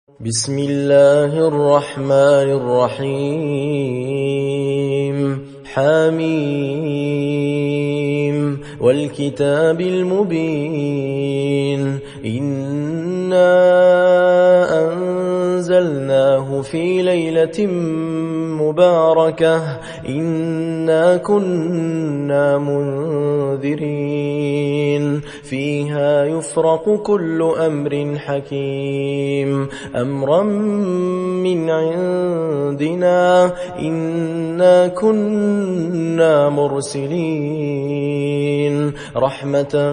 بسم الله الرحمن الرحيم حميم والكتاب المبين إنا أنزلناه في ليلة مباركة إنا كنا منذرين فيها يفرق كل أمر حكيم أمرا من عندنا إنا كنا مرسلين رحمة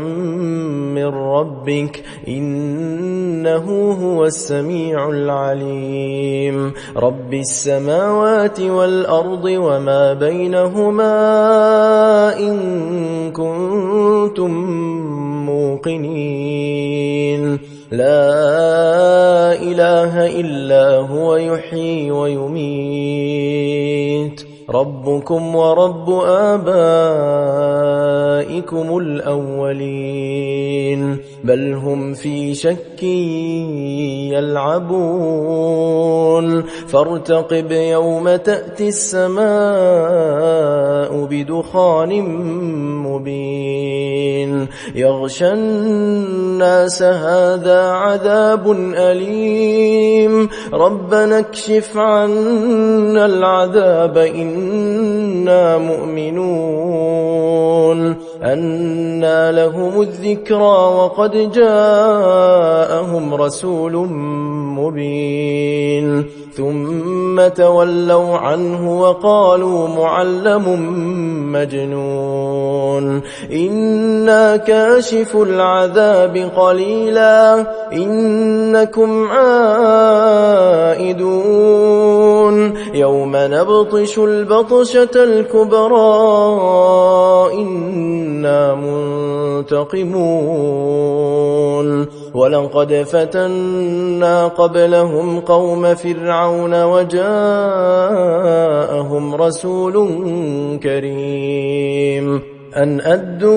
من ربك إنه هو السميع العليم رب السماوات والأرض وما بينهما إن كنتم موقنين لا إله إلا هو يحيي ويميت ربكم ورب آبائكم الأولين بل هم في شك يلعبون فارتقب يوم تأتي السماء بدخان مبين يغشى الناس هذا عذاب أليم ربنا اكشف عنا العذاب إنا مؤمنون أنى لهم الذكرى وقد جاءهم رسول مبين ثم تولوا عنه وقالوا معلم مجنون إنا كاشف العذاب قليلا إنكم عائدون يوم نبطش البطشة الكبرى إنا منتقمون ولقد فتنا قبلهم قوم فرعون وجاءهم رسول كريم أن أدوا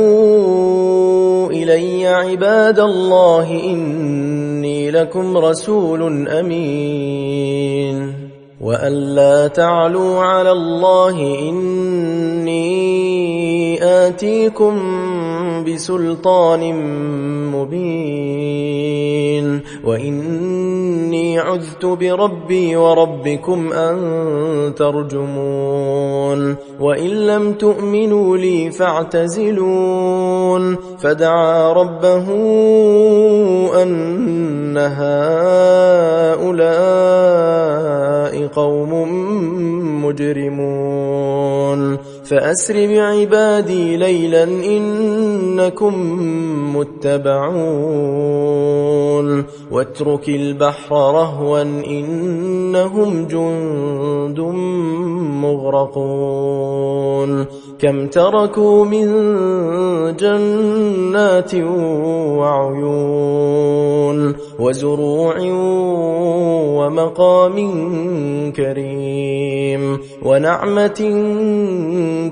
إلي عباد الله إني لكم رسول أمين وأن لا تعلوا على الله إني آتيكم بسلطان مبين وإني عذت بربي وربكم أن ترجمون وإن لم تؤمنوا لي فاعتزلون فدعا ربه أن هؤلاء قوم مجرمون فأسر بعبادي ليلا إنكم متبعون واترك البحر رهوا إنهم جند مغرقون كم تركوا من جنات وعيون وزروع ومقام كريم ونعمة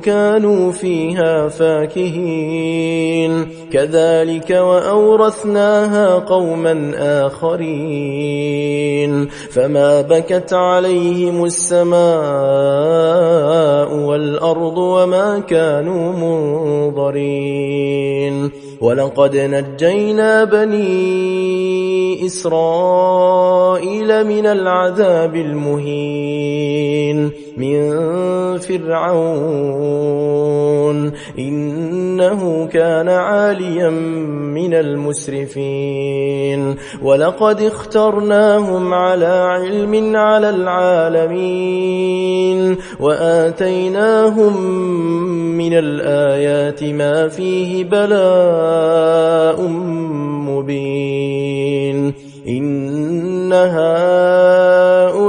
كانوا فيها فاكهين كذلك وأورثناها قوما آخرين فما بكت عليهم السماء والأرض وما كانوا منظرين ولقد نجينا بني إسرائيل من العذاب المهين من فرعون إنه كان عاليا من المسرفين ولقد اخترناهم على علم على العالمين وآتيناهم من الآيات ما فيه بلاء مبين إن هؤلاء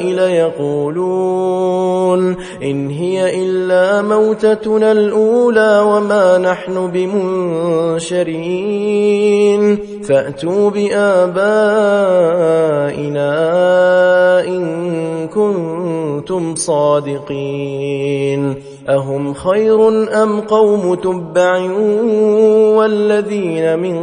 ليقولون إن هي إلا موتتنا الأولى وما نحن بمنشرين فأتوا بآبائنا إن كنتم صادقين أهم خير أم قوم تبع والذين من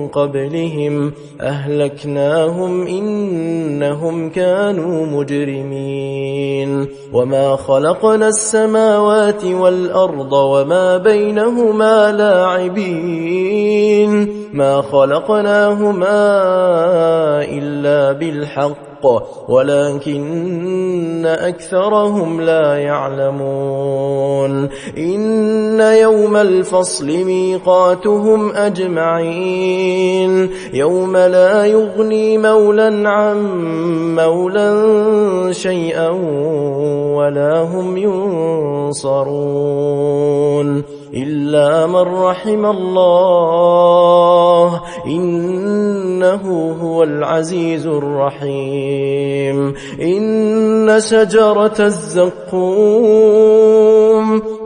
قبلهم أهلكناهم إنهم كانوا مجرمين وما خلقنا السماوات والأرض وما بينهما لاعبين ما خلقناهما إلا بالحق ولكن أكثرهم لا يعلمون إن يوم الفصل ميقاتهم أجمعين يوم لا يغني مولى عن مولى شيئا ولا هم ينصرون إلا من رحم الله إنه هو العزيز الرحيم إن شجرة الزقوم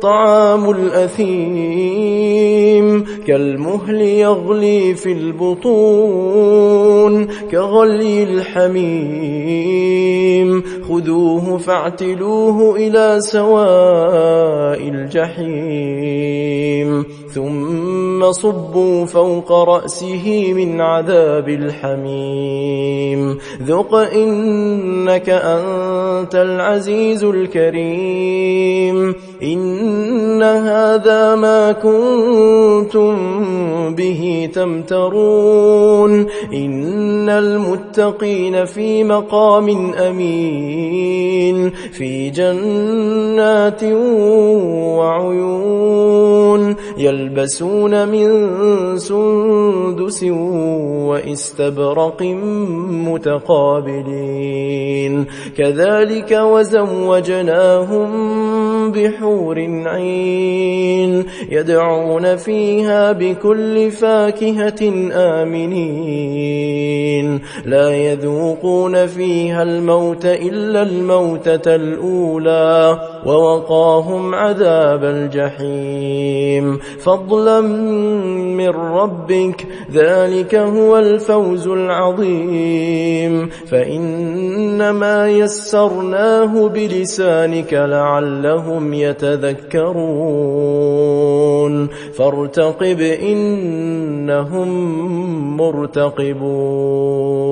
طعام الأثيم كالمهل يغلي في البطون كغلي الحميم خذوه فاعتلوه إلى سواء الجحيم ثم صبوا فوق رأسه من عذاب الحميم ذق إنك أنت العزيز الكريم إن هذا ما كنتم به تمترون إن المتقين في مقام أمين في جنات وعيون يلبسون من سندس وإستبرق متقابلين كذلك وزوجناهم بحور عين يدعون فيها بكل فاكهة آمنين لا يذوقون فيها الموت إلا الموتة الأولى ووقاهم عذاب الجحيم فضلا من ربك ذلك هو الفوز العظيم فإنما يسرناه بلسانك لعلهم يتذكرون فارتقب إنهم مرتقبون